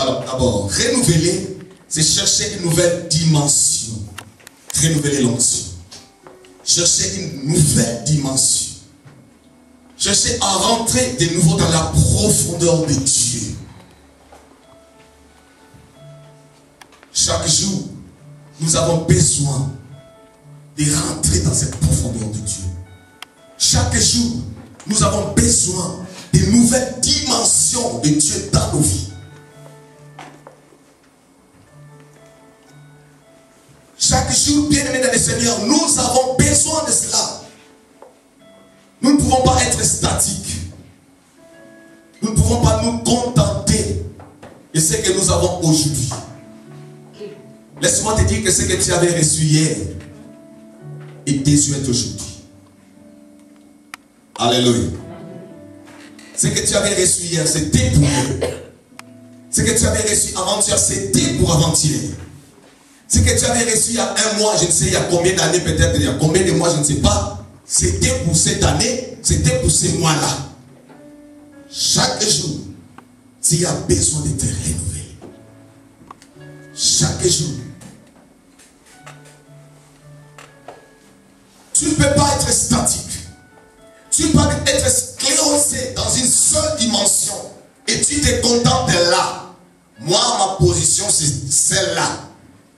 alors d'abord, renouveler, c'est chercher une nouvelle dimension. Renouveler l'onction. Chercher une nouvelle dimension. Chercher à rentrer de nouveau dans la profondeur de Dieu. Chaque jour, nous avons besoin de rentrer dans cette profondeur de Dieu. Chaque jour, nous avons besoin de nouvelles dimensions de Dieu dans nos vies. Chaque jour, bien-aimés dans le Seigneur, nous avons besoin de cela. Nous ne pouvons pas être statiques. Nous ne pouvons pas nous contenter de ce que nous avons aujourd'hui. Laisse-moi te dire que ce que tu avais reçu hier est désuet aujourd'hui. Alléluia. Ce que tu avais reçu hier, c'était pour hier. Ce que tu avais reçu avant-hier, c'était pour avant-hier. Ce que tu avais reçu il y a un mois, je ne sais il y a combien d'années, peut-être il y a combien de mois, je ne sais pas. C'était pour cette année, c'était pour ces mois-là. Chaque jour, tu as besoin de te renouveler. Chaque jour. Tu ne peux pas être statique. Tu ne peux pas être sclérosé dans une seule dimension. Et tu te contentes de là. Moi, ma position, c'est celle-là.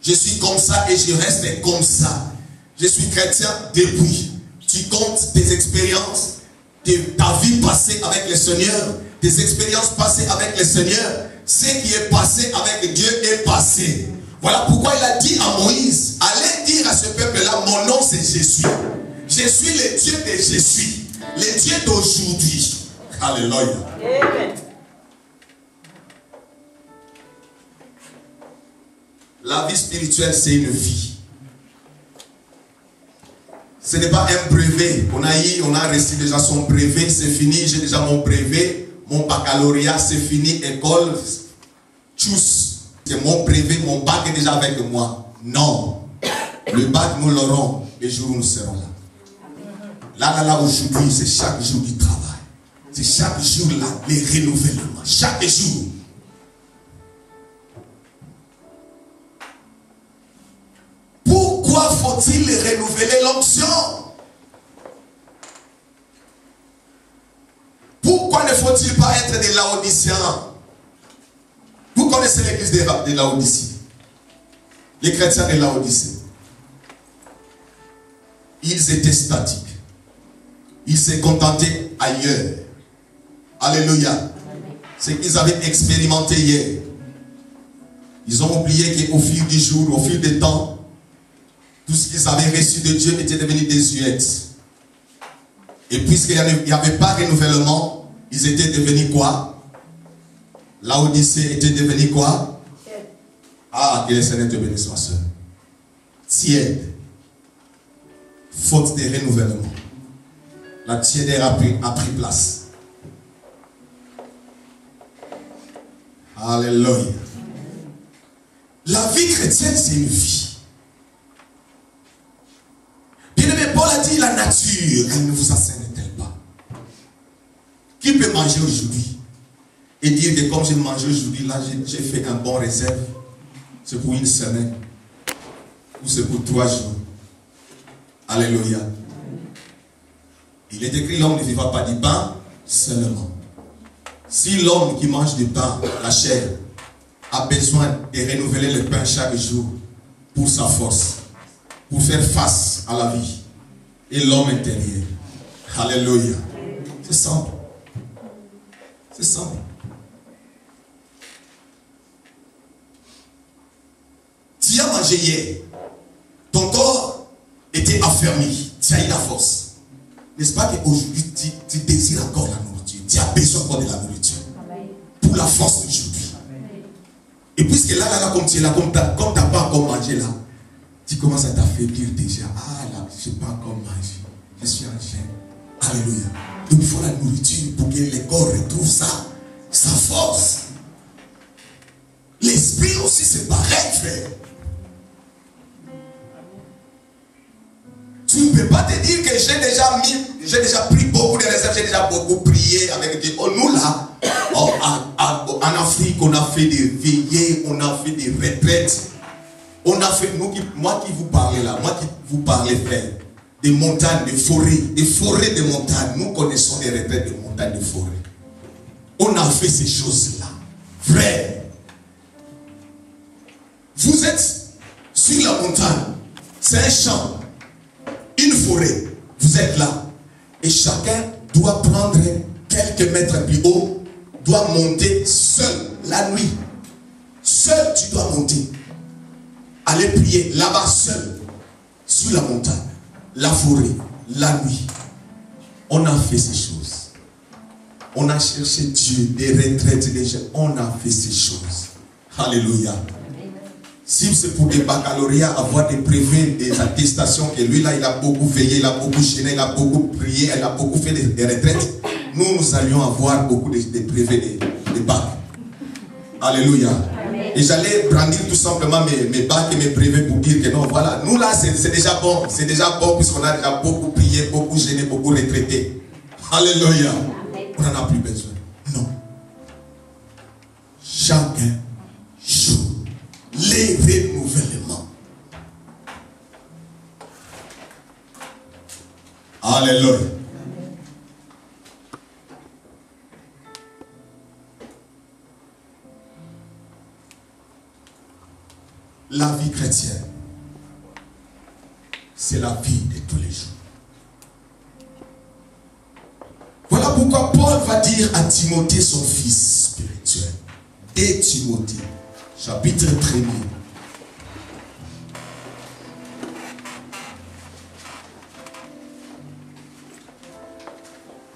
Je suis comme ça et je reste comme ça. Je suis chrétien depuis. Tu comptes tes expériences, ta vie passée avec le Seigneur, tes expériences passées avec le Seigneur. Ce qui est passé avec Dieu est passé. Voilà pourquoi il a dit à Moïse, allez dire à ce peuple-là, mon nom c'est Jésus. Je suis le Dieu de Jésus, le Dieu d'aujourd'hui. Alléluia. Amen. La vie spirituelle, c'est une vie. Ce n'est pas un brevet. On a reçu déjà son brevet, c'est fini, j'ai déjà mon brevet, mon baccalauréat, c'est fini, école, tchuss. C'est mon brevet, mon bac est déjà avec moi. Non. Le bac, nous l'aurons le jour où nous serons là. Là, aujourd'hui, c'est chaque jour du travail. C'est chaque jour là, les renouvellements. Chaque jour. Pourquoi faut-il renouveler l'onction? Pourquoi ne faut-il pas être des Laodiciens? Vous connaissez l'église de Laodicée. Les chrétiens de Laodicée. Ils étaient statiques. Ils se contentaient ailleurs. Alléluia. Ce qu'ils avaient expérimenté hier. Ils ont oublié qu'au fil du jour, au fil du temps, tout ce qu'ils avaient reçu de Dieu était devenu désuet. Et puisqu'il n'y avait pas de renouvellement, ils étaient devenus quoi? Laodicée était devenue quoi? Ah, que le Seigneur te bénisse, ma soeur. Tiède. Faute de renouvellement. La tiédeur a pris place. Alléluia. La vie chrétienne, c'est une vie. Bien-aimé, Paul a dit, la nature, elle ne vous assène-t-elle pas? Qui peut manger aujourd'hui et dire que comme j'ai mangé aujourd'hui, là, j'ai fait un bon réserve, c'est pour une semaine ou c'est pour 3 jours? Alléluia. Il est écrit, l'homme ne vivra pas du pain seulement. Si l'homme qui mange du pain, la chair, a besoin de renouveler le pain chaque jour pour sa force, pour faire face à la vie et l'homme intérieur. Alléluia. C'est simple. C'est simple. Tu as mangé hier. Ton corps était affermi. Tu as eu la force. N'est-ce pas qu'aujourd'hui tu désires encore la nourriture? Tu as besoin encore de la nourriture. Pour la force d'aujourd'hui. Et puisque là, comme tu es là, comme tu n'as pas encore mangé là, tu commences à t'affaiblir déjà. Ah là, je n'ai pas encore mangé. Je suis en jeûne. Alléluia. Donc il faut la nourriture pour que le corps retrouve sa force. L'esprit aussi c'est pareil, frère. Tu ne peux pas te dire que j'ai déjà pris beaucoup de réserves, j'ai déjà beaucoup prié avec Dieu. Oh, nous là, Afrique, on a fait des veillées, on a fait des retraites. On a fait, moi qui vous parle là, moi qui vous parle, frère, des montagnes, des forêts de montagnes. Nous connaissons des retraites de montagnes, de forêts. On a fait ces choses-là. Frère, vous êtes sur la montagne, c'est un champ, une forêt, vous êtes là. Et chacun doit prendre quelques mètres plus haut, doit monter seul, la nuit. Seul, tu dois monter. Aller prier là-bas seul, sur la montagne, la forêt, la nuit. On a fait ces choses. On a cherché Dieu, des retraites, des gens. On a fait ces choses. Alléluia. Si c'est pour des baccalauréats, avoir des brevets, des attestations, que lui là, il a beaucoup veillé, il a beaucoup gêné, il a beaucoup prié, il a beaucoup fait des retraites, nous allions avoir beaucoup de brevets, des bacs. Alléluia. Et j'allais brandir tout simplement mes bacs et mes brevets pour dire que non, voilà, nous là, c'est déjà bon. C'est déjà bon puisqu'on a déjà beaucoup prié, beaucoup gêné, beaucoup retraité. Alléluia. On n'en a plus besoin. Non. Chaque jour, les renouvellements. Alléluia. La vie chrétienne, c'est la vie de tous les jours. Voilà pourquoi Paul va dire à Timothée, son fils spirituel, et Timothée, chapitre 1er.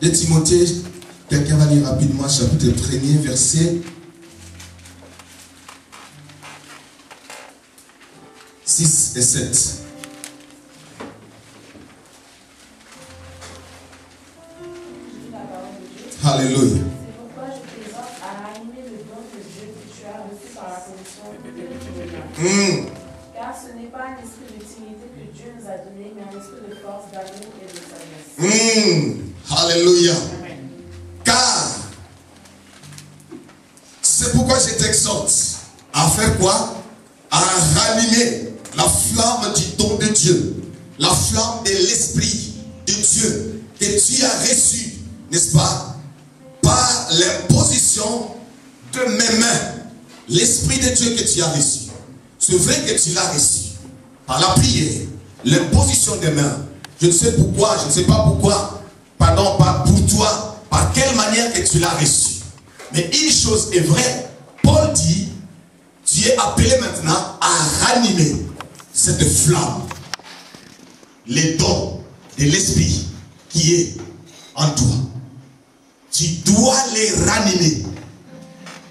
De Timothée, quelqu'un va lire rapidement, chapitre 1er, verset 6 et 7. Alléluia. C'est pourquoi je t'exhorte à ranimer le don de Dieu que tu as reçu par la commission de l'Évangile. Car ce n'est pas un esprit de timidité que Dieu nous a donné, mais un esprit de force, d'amour et de sagesse. Alléluia. Car c'est pourquoi je t'exhorte à faire quoi? À ranimer la flamme du don de Dieu, la flamme de l'esprit de Dieu que tu as reçu, n'est-ce pas, par l'imposition de mes mains. L'esprit de Dieu que tu as reçu, c'est vrai que tu l'as reçu par la prière, l'imposition des mains. Je ne sais pourquoi, je ne sais pas pourquoi, pardon, pas pour toi, par quelle manière que tu l'as reçu. Mais une chose est vraie, Paul dit, tu es appelé maintenant à ranimer cette flamme, les dons de l'esprit qui est en toi. Tu dois les ranimer.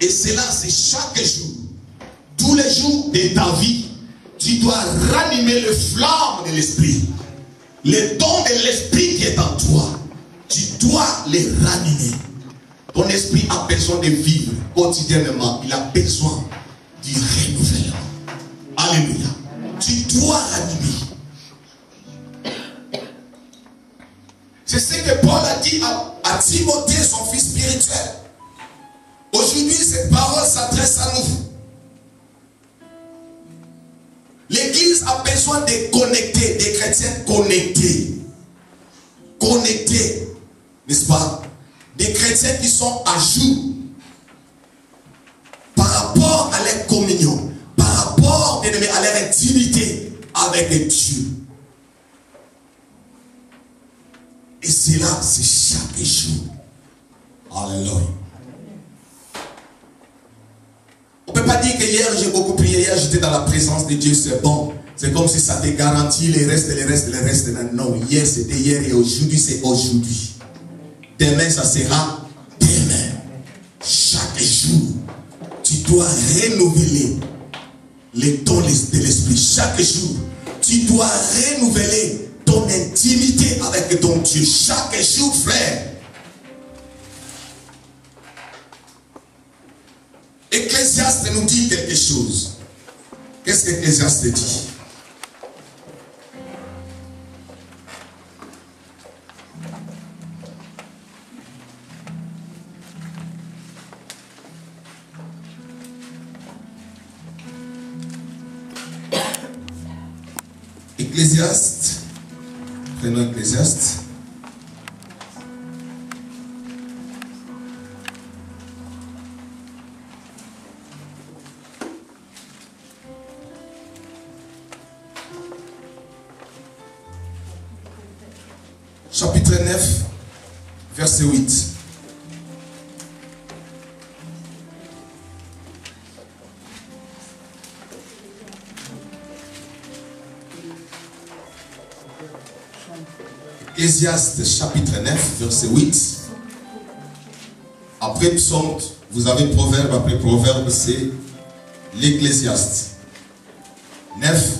Et cela, c'est chaque jour. Tous les jours de ta vie, tu dois ranimer le flamme de l'esprit. Les dons de l'esprit qui est en toi, tu dois les ranimer. Ton esprit a besoin de vivre quotidiennement. Il a besoin du renouvellement. Alléluia. Tu dois ranimer. C'est ce que Paul a dit à Timothée, son fils spirituel. Aujourd'hui, cette parole s'adresse à nous. L'église a besoin de connecter, des chrétiens connectés. Connectés, n'est-ce pas? Des chrétiens qui sont à jour par rapport à leur communion, par rapport à leur intimité avec Dieu. Et cela, c'est chaque jour. Alléluia. On ne peut pas dire que hier j'ai beaucoup prié, hier j'étais dans la présence de Dieu, c'est bon. C'est comme si ça te garantit les restes. Non, hier c'était hier et aujourd'hui c'est aujourd'hui. Demain ça sera demain. Chaque jour, tu dois renouveler les dons de l'esprit. Chaque jour, tu dois renouveler ton intimité avec ton Dieu. Chaque jour, frère. Ecclésiaste nous dit quelque chose. Qu'est-ce que Ecclésiaste dit? Ecclésiaste. Prenons Ecclésiaste. Chapitre 9, verset 8. Ecclésiaste chapitre 9, verset 8. Après psaume, vous avez proverbe, après proverbe, c'est l'Ecclésiaste. 9,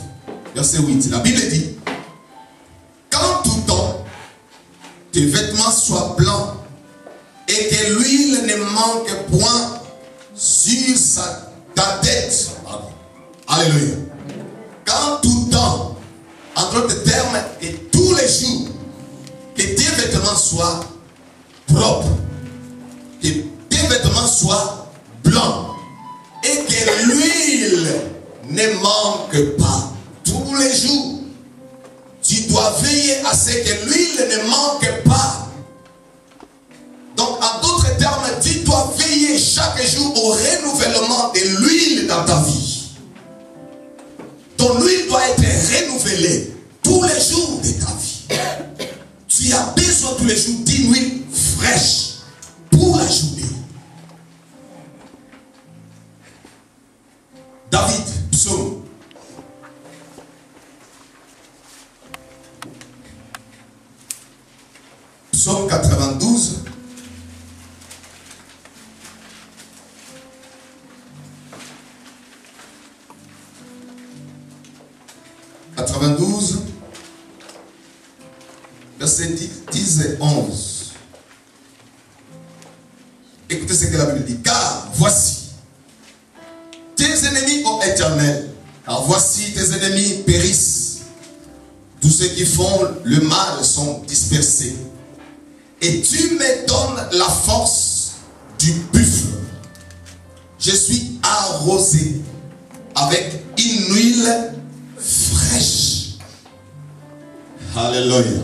verset 8. La Bible dit, quand tout temps, tes vêtements soient blancs et que l'huile ne manque point sur ta tête. Alléluia. Quand tout temps, en d'autres termes, et tous les jours, que tes vêtements soient propres, que tes vêtements soient blancs et que l'huile ne manque pas. Tous les jours, tu dois veiller à ce que l'huile ne manque pas. Donc, en d'autres termes, tu dois veiller chaque jour au renouvellement de l'huile dans ta vie. Ton huile doit être renouvelée tous les jours de ta vie. Tu as besoin tous les jours d'une huile fraîche pour la journée. David, psaume. Psaume 92. Verset 10 et 11. Écoutez ce que la Bible dit. Car voici, tes ennemis, ô Éternel, car voici tes ennemis périssent. Tous ceux qui font le mal sont dispersés. Et tu me donnes la force du buffle. Je suis arrosé avec une huile fraîche. Alléluia.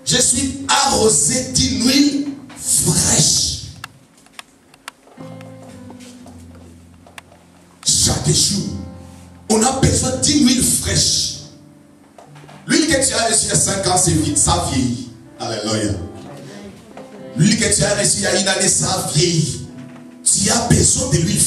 Je suis arrosé d'une huile fraîche. Chaque jour, on a besoin d'une huile fraîche. L'huile que tu as reçue il y a 5 ans, c'est vite, ça vieillit. Alléluia. L'huile que tu as reçue il y a 1 année, ça vieillit. Tu as besoin de l'huile